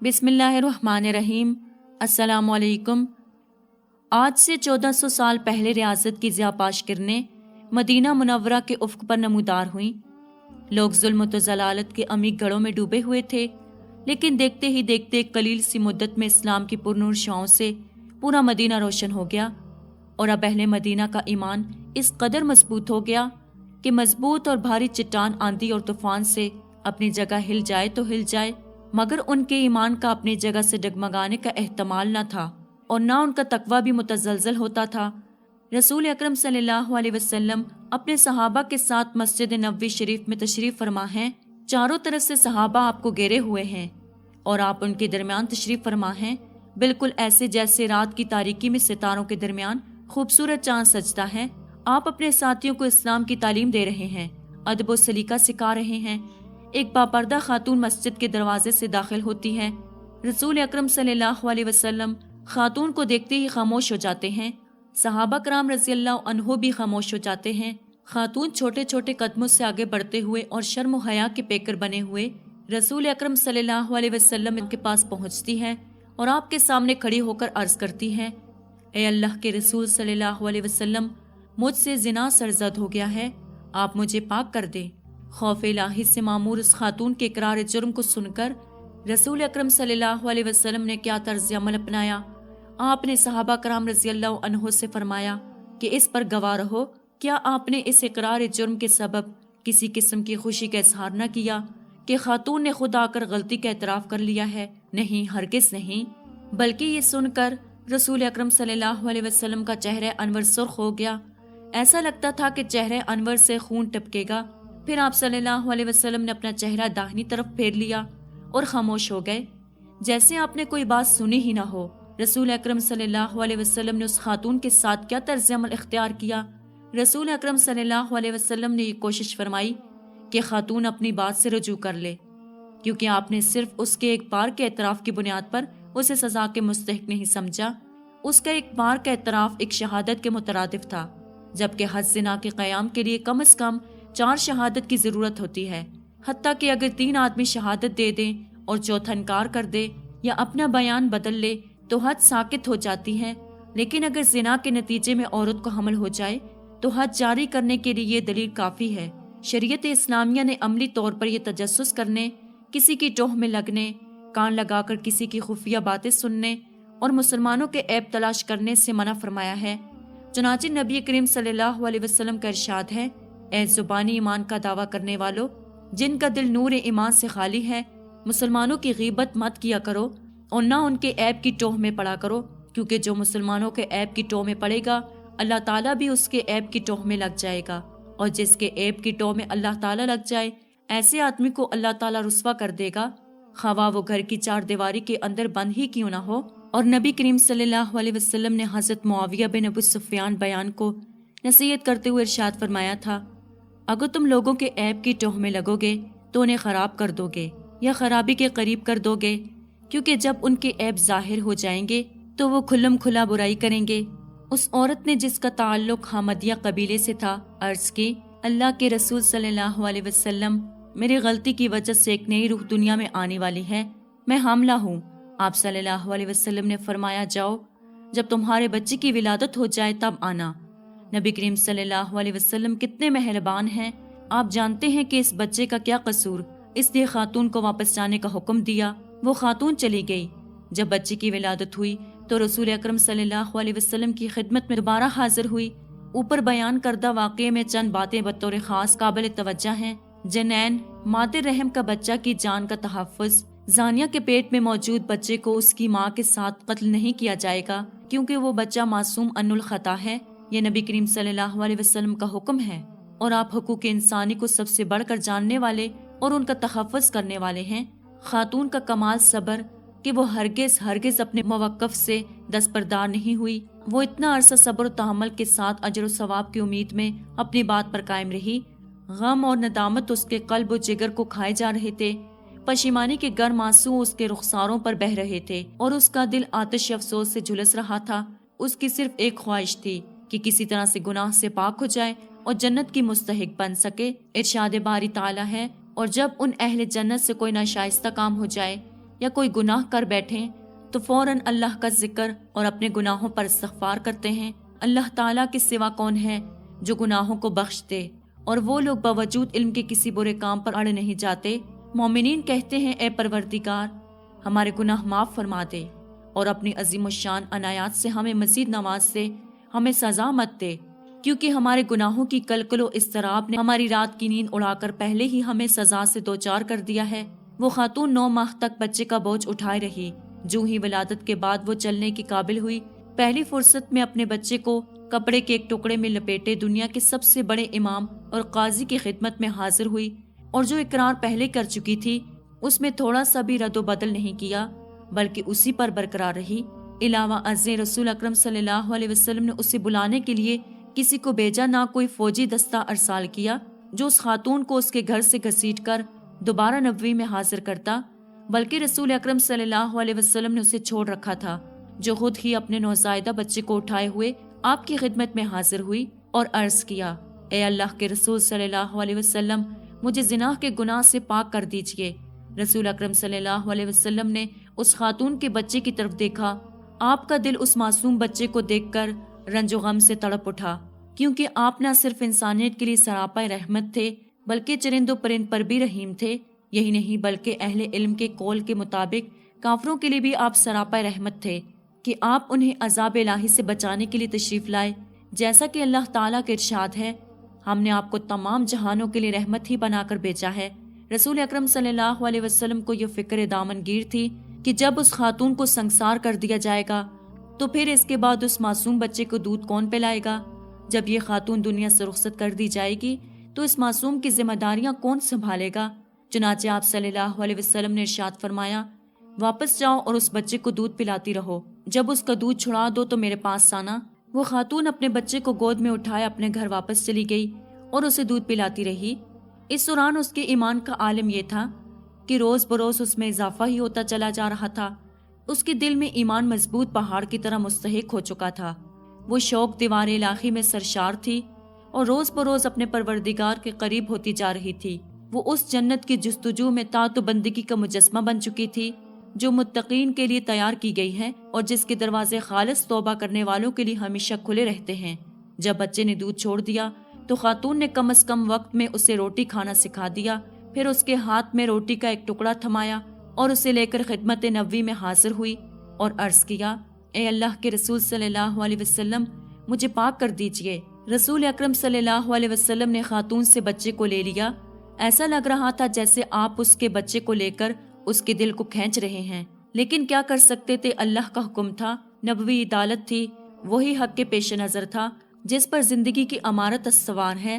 بسم اللہ الرحمن الرحیم۔ السلام علیکم۔ آج سے 1400 سال پہلے ریاست کی ضیاء پاش کرنیں مدینہ منورہ کے افق پر نمودار ہوئیں۔ لوگ ظلم و ضلالت کے عمیق گڑھوں میں ڈوبے ہوئے تھے، لیکن دیکھتے ہی دیکھتے ایک قلیل سی مدت میں اسلام کی پرنور شعاؤں سے پورا مدینہ روشن ہو گیا، اور اب اہل مدینہ کا ایمان اس قدر مضبوط ہو گیا کہ مضبوط اور بھاری چٹان آندھی اور طوفان سے اپنی جگہ ہل جائے تو ہل جائے، مگر ان کے ایمان کا اپنی جگہ سے ڈگمگانے کا احتمال نہ تھا، اور نہ ان کا تقویٰ بھی متزلزل ہوتا تھا۔ رسول اکرم صلی اللہ علیہ وسلم اپنے صحابہ کے ساتھ مسجد نبوی شریف میں تشریف فرما ہیں۔ چاروں طرف سے صحابہ آپ کو گھیرے ہوئے ہیں اور آپ ان کے درمیان تشریف فرما ہیں، بالکل ایسے جیسے رات کی تاریکی میں ستاروں کے درمیان خوبصورت چاند سجتا ہے۔ آپ اپنے ساتھیوں کو اسلام کی تعلیم دے رہے ہیں، ادب و سلیقہ سکھا رہے ہیں۔ ایک باپردہ خاتون مسجد کے دروازے سے داخل ہوتی ہے۔ رسول اکرم صلی اللہ علیہ وسلم خاتون کو دیکھتے ہی خاموش ہو جاتے ہیں۔ صحابہ کرام رضی اللہ عنہ بھی خاموش ہو جاتے ہیں۔ خاتون چھوٹے چھوٹے قدموں سے آگے بڑھتے ہوئے اور شرم و حیا کے پیکر بنے ہوئے رسول اکرم صلی اللہ علیہ وسلم کے پاس پہنچتی ہے اور آپ کے سامنے کھڑی ہو کر عرض کرتی ہے، اے اللہ کے رسول صلی اللہ علیہ وسلم، مجھ سے زنا سرزد ہو گیا ہے، آپ مجھے پاک کر دیں۔ خوف الہی سے معمور اس خاتون کے اقرار جرم کو سن کر رسول اکرم صلی اللہ علیہ وسلم نے کیا طرز عمل اپنایا؟ آپ نے صحابہ کرام رضی اللہ عنہ سے فرمایا کہ اس پر گواہ رہو، کیا آپ نے اس اقرار جرم کے سبب کسی قسم کی خوشی کا اظہار نہ کیا کہ خاتون نے خود آ کر غلطی کا اعتراف کر لیا ہے؟ نہیں، ہرگز نہیں۔ بلکہ یہ سن کر رسول اکرم صلی اللہ علیہ وسلم کا چہرہ انور سرخ ہو گیا، ایسا لگتا تھا کہ چہرہ انور سے خون ٹپکے گا۔ پھر آپ صلی اللہ علیہ وسلم نے اپنا چہرہ داہنی طرف پھیر لیا اور خاموش ہو گئے، جیسے آپ نے کوئی بات سنی ہی نہ ہو۔ رسول اکرم صلی اللہ علیہ وسلم نے اس خاتون کے ساتھ کیا طرز عمل اختیار کیا؟ رسول اکرم صلی اللہ علیہ وسلم نے یہ کوشش فرمائی کہ خاتون اپنی بات سے رجوع کر لے، کیونکہ آپ نے صرف اس کے ایک بار کے اعتراف کی بنیاد پر اسے سزا کے مستحق نہیں سمجھا۔ اس کا ایک بار کا اعتراف ایک شہادت کے مترادف تھا، جبکہ حد زنا کے قیام کے لیے کم از کم 4 شہادت کی ضرورت ہوتی ہے۔ حتیٰ کہ اگر 3 آدمی شہادت دے دیں اور چوتھا انکار کر دے یا اپنا بیان بدل لے تو حد ساکت ہو جاتی ہے، لیکن اگر زنا کے نتیجے میں عورت کو حمل ہو جائے تو حد جاری کرنے کے لیے یہ دلیل کافی ہے۔ شریعت اسلامیہ نے عملی طور پر یہ تجسس کرنے، کسی کی ٹوہ میں لگنے، کان لگا کر کسی کی خفیہ باتیں سننے اور مسلمانوں کے عیب تلاش کرنے سے منع فرمایا ہے۔ چنانچہ نبی کریم صلی اللہ علیہ وسلم کا ارشاد ہے، اے زبانی ایمان کا دعویٰ کرنے والو، جن کا دل نور ایمان سے خالی ہے، مسلمانوں کی غیبت مت کیا کرو اور نہ ان کے عیب کی ٹوہ میں پڑا کرو، کیونکہ جو مسلمانوں کے عیب کی ٹوہ میں پڑے گا اللہ تعالیٰ بھی اس کے عیب کی ٹوہ میں لگ جائے گا، اور جس کے عیب کی ٹوہ میں اللہ تعالیٰ لگ جائے ایسے آدمی کو اللہ تعالیٰ رسوا کر دے گا، خواہ وہ گھر کی 4 دیواری کے اندر بند ہی کیوں نہ ہو۔ اور نبی کریم صلی اللہ علیہ وسلم نے حضرت معاویہ بن ابو سفیان بیان کو نصیحت کرتے ہوئے ارشاد فرمایا تھا، اگر تم لوگوں کے عیب کی ٹوہ میں لگو گے تو انہیں خراب کر دو گے یا خرابی کے قریب کر دو گے، کیونکہ جب ان کے عیب ظاہر ہو جائیں گے تو وہ کھلم کھلا برائی کریں گے۔ اس عورت نے جس کا تعلق حامدیہ قبیلے سے تھا عرض کی، اللہ کے رسول صلی اللہ علیہ وسلم، میری غلطی کی وجہ سے ایک نئی روح دنیا میں آنے والی ہے، میں حاملہ ہوں۔ آپ صلی اللہ علیہ وسلم نے فرمایا، جاؤ، جب تمہارے بچے کی ولادت ہو جائے تب آنا۔ نبی کریم صلی اللہ علیہ وسلم کتنے مہربان ہیں، آپ جانتے ہیں کہ اس بچے کا کیا قصور، اس لیے خاتون کو واپس جانے کا حکم دیا۔ وہ خاتون چلی گئی۔ جب بچے کی ولادت ہوئی تو رسول اکرم صلی اللہ علیہ وسلم کی خدمت میں دوبارہ حاضر ہوئی۔ اوپر بیان کردہ واقعے میں چند باتیں بطور خاص قابل توجہ ہیں۔ جنین، مادر رحم کا بچہ کی جان کا تحفظ۔ زانیہ کے پیٹ میں موجود بچے کو اس کی ماں کے ساتھ قتل نہیں کیا جائے گا، کیونکہ وہ بچہ معصوم ان الخطا ہے، یہ نبی کریم صلی اللہ علیہ وسلم کا حکم ہے، اور آپ حقوق انسانی کو سب سے بڑھ کر جاننے والے اور ان کا تحفظ کرنے والے ہیں۔ خاتون کا کمال صبر کہ وہ ہرگز اپنے موقف سے دستبردار نہیں ہوئی، وہ اتنا عرصہ صبر و تحمل کے ساتھ اجر و ثواب کی امید میں اپنی بات پر قائم رہی۔ غم اور ندامت اس کے قلب و جگر کو کھائے جا رہے تھے، پشیمانی کے گرم آنسو اس کے رخساروں پر بہہ رہے تھے، اور اس کا دل آتش افسوس سے جھلس رہا تھا۔ اس کی صرف ایک خواہش تھی کہ کسی طرح سے گناہ سے پاک ہو جائے اور جنت کی مستحق بن سکے۔ ارشاد باری تعالیٰ ہے، اور جب ان اہل جنت سے کوئی ناشائستہ کام ہو جائے یا کوئی گناہ کر بیٹھیں تو فوراً اللہ کا ذکر اور اپنے گناہوں پر استغفار کرتے ہیں۔ اللہ تعالیٰ کے سوا کون ہے جو گناہوں کو بخش دے، اور وہ لوگ باوجود علم کے کسی برے کام پر اڑ نہیں جاتے۔ مومنین کہتے ہیں اے پروردگار ہمارے گناہ معاف فرما دے اور اپنی عظیم الشان عنایات سے ہمیں مزید نواز سے، ہمیں سزا مت دے، کیونکہ ہمارے گناہوں کی کلکل و اضطراب نے ہماری رات کی نیند اڑا کر پہلے ہی ہمیں سزا سے دوچار کر دیا ہے۔ وہ خاتون 9 ماہ تک بچے کا بوجھ اٹھائے رہی۔ جو ہی ولادت کے بعد وہ چلنے کی قابل ہوئی، پہلی فرصت میں اپنے بچے کو کپڑے کے ایک ٹکڑے میں لپیٹے دنیا کے سب سے بڑے امام اور قاضی کی خدمت میں حاضر ہوئی، اور جو اقرار پہلے کر چکی تھی اس میں تھوڑا سا بھی رد و بدل نہیں کیا، بلکہ اسی پر برقرار رہی۔ علاوہ ازیں رسول اکرم صلی اللہ علیہ وسلم نے اسے بلانے کے لیے کسی کو بھیجا، نہ کوئی فوجی دستہ ارسال کیا جو اس خاتون کو اس کے گھر سے گھسیٹ کر دوبارہ نبوی میں حاضر کرتا، بلکہ رسول اکرم صلی اللہ علیہ وسلم نے اسے چھوڑ رکھا تھا، جو خود ہی اپنے نوزائیدہ بچے کو اٹھائے ہوئے آپ کی خدمت میں حاضر ہوئی اور عرض کیا، اے اللہ کے رسول صلی اللہ علیہ وسلم مجھے زنا کے گناہ سے پاک کر دیجئے۔ رسول اکرم صلی اللہ علیہ وسلم نے اس خاتون کے بچے کی طرف دیکھا۔ آپ کا دل اس معصوم بچے کو دیکھ کر رنج و غم سے تڑپ اٹھا، کیونکہ آپ نہ صرف انسانیت کے لیے سراپا رحمت تھے بلکہ چرند و پرند پر بھی رحیم تھے۔ یہی نہیں بلکہ اہل علم کے قول کے مطابق کافروں کے لیے بھی آپ سراپا رحمت تھے کہ آپ انہیں عذاب الہی سے بچانے کے لیے تشریف لائے، جیسا کہ اللہ تعالیٰ کا ارشاد ہے، ہم نے آپ کو تمام جہانوں کے لیے رحمت ہی بنا کر بھیجا ہے۔ رسول اکرم صلی اللہ علیہ وسلم کو یہ فکر دامن گیر تھی کہ جب اس خاتون کو سنسار کر دیا جائے گا تو پھر اس کے بعد اس معصوم بچے کو دودھ کون پلائے گا؟ جب یہ خاتون دنیا سے رخصت کر دی جائے گی تو اس معصوم کی ذمہ داریاں کون سنبھالے گا؟ چنانچہ آپ صلی اللہ علیہ وسلم نے ارشاد فرمایا، واپس جاؤ اور اس بچے کو دودھ پلاتی رہو، جب اس کا دودھ چھڑا دو تو میرے پاس آنا۔ وہ خاتون اپنے بچے کو گود میں اٹھائے اپنے گھر واپس چلی گئی اور اسے دودھ پلاتی رہی۔ اس دوران اس کے ایمان کا عالم یہ تھا کہ روز بروز اس میں اضافہ ہی ہوتا چلا جا رہا تھا۔ اس کے دل میں ایمان مضبوط پہاڑ کی طرح مستحق ہو چکا تھا۔ وہ شوق دیوار الہی میں سرشار تھی اور روز بروز اپنے پروردگار کے قریب ہوتی جا رہی تھی۔ وہ اس جنت کی جستجو میں طاعت و بندگی کا مجسمہ بن چکی تھی جو متقین کے لیے تیار کی گئی ہے اور جس کے دروازے خالص توبہ کرنے والوں کے لیے ہمیشہ کھلے رہتے ہیں۔ جب بچے نے دودھ چھوڑ دیا تو خاتون نے کم از کم وقت میں اسے روٹی کھانا سکھا دیا، پھر اس کے ہاتھ میں روٹی کا ایک ٹکڑا تھمایا اور اسے لے کر خدمت نبوی میں حاضر ہوئی اور عرض کیا، اے اللہ کے رسول صلی اللہ علیہ وسلم مجھے پاک کر دیجئے۔ رسول اکرم صلی اللہ علیہ وسلم نے خاتون سے بچے کو لے لیا۔ ایسا لگ رہا تھا جیسے آپ اس کے بچے کو لے کر اس کے دل کو کھینچ رہے ہیں، لیکن کیا کر سکتے تھے؟ اللہ کا حکم تھا، نبوی عدالت تھی، وہی حق کے پیش نظر تھا جس پر زندگی کی امارت استوار ہے۔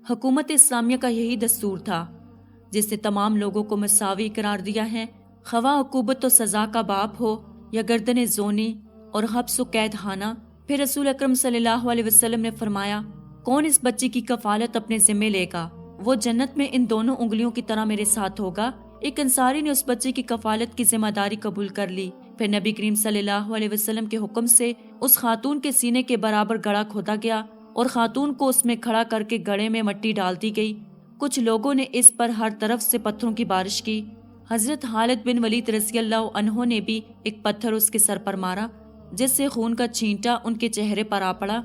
حکومت اسلامیہ کا یہی دستور تھا جس نے تمام لوگوں کو مساوی قرار دیا ہے، خواہ عقوبت و سزا کا باپ ہو یا گردن زونی اور حبس و قید خانہ۔ پھر رسول اکرم صلی اللہ علیہ وسلم نے فرمایا، کون اس بچے کی کفالت اپنے ذمہ لے گا؟ وہ جنت میں ان دونوں انگلیوں کی طرح میرے ساتھ ہوگا۔ ایک انصاری نے اس بچے کی کفالت کی ذمہ داری قبول کر لی۔ پھر نبی کریم صلی اللہ علیہ وسلم کے حکم سے اس خاتون کے سینے کے برابر گڑھا کھودا گیا اور خاتون کو اس میں کھڑا کر کے گڑھے میں مٹی ڈال دی گئی۔ کچھ لوگوں نے اس پر ہر طرف سے پتھروں کی بارش کی۔ حضرت خالد بن ولید رضی اللہ عنہ نے بھی ایک پتھر اس کے سر پر مارا جس سے خون کا چھینٹا ان کے چہرے پر آ پڑا۔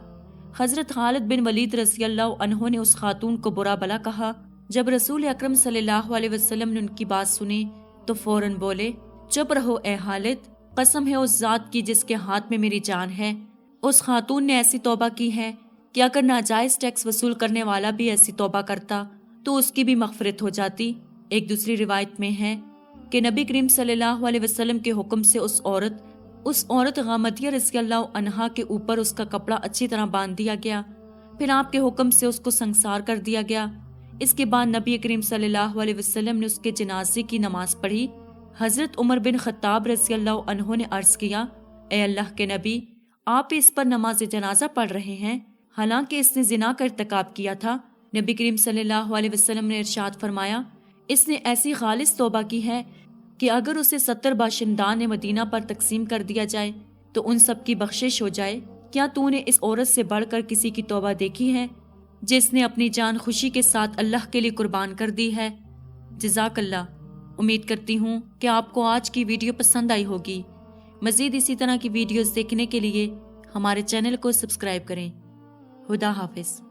حضرت خالد بن ولید رضی اللہ عنہ نے اس خاتون کو برا بھلا کہا۔ جب رسول اکرم صلی اللہ علیہ وسلم نے ان کی بات سنی تو فوراً بولے، چپ رہو اے خالد، قسم ہے اس ذات کی جس کے ہاتھ میں میری جان ہے، اس خاتون نے ایسی توبہ کی ہے کہ اگر ناجائز ٹیکس وصول کرنے والا بھی ایسی توبہ کرتا تو اس کی بھی مغفرت ہو جاتی۔ ایک دوسری روایت میں ہے کہ نبی کریم صلی اللہ علیہ وسلم کے حکم سے اس عورت غامدیہ رضی اللہ عنہا کے اوپر اس کا کپڑا اچھی طرح باندھ دیا گیا، پھر آپ کے حکم سے اس کو سنسار کر دیا گیا۔ اس کے بعد نبی کریم صلی اللہ علیہ وسلم نے اس کے جنازے کی نماز پڑھی۔ حضرت عمر بن خطاب رضی اللہ عنہ نے عرض کیا، اے اللہ کے نبی، آپ اس پر نماز جنازہ پڑھ رہے ہیں حالانکہ اس نے زنا کا ارتکاب کیا تھا۔ نبی کریم صلی اللہ علیہ وسلم نے ارشاد فرمایا، اس نے ایسی خالص توبہ کی ہے کہ اگر اسے 70 باشندان مدینہ پر تقسیم کر دیا جائے تو ان سب کی بخشش ہو جائے۔ کیا تو نے اس عورت سے بڑھ کر کسی کی توبہ دیکھی ہے جس نے اپنی جان خوشی کے ساتھ اللہ کے لیے قربان کر دی ہے؟ جزاک اللہ۔ امید کرتی ہوں کہ آپ کو آج کی ویڈیو پسند آئی ہوگی۔ مزید اسی طرح کی ویڈیوز دیکھنے کے لیے ہمارے چینل کو سبسکرائب کریں۔ خدا حافظ۔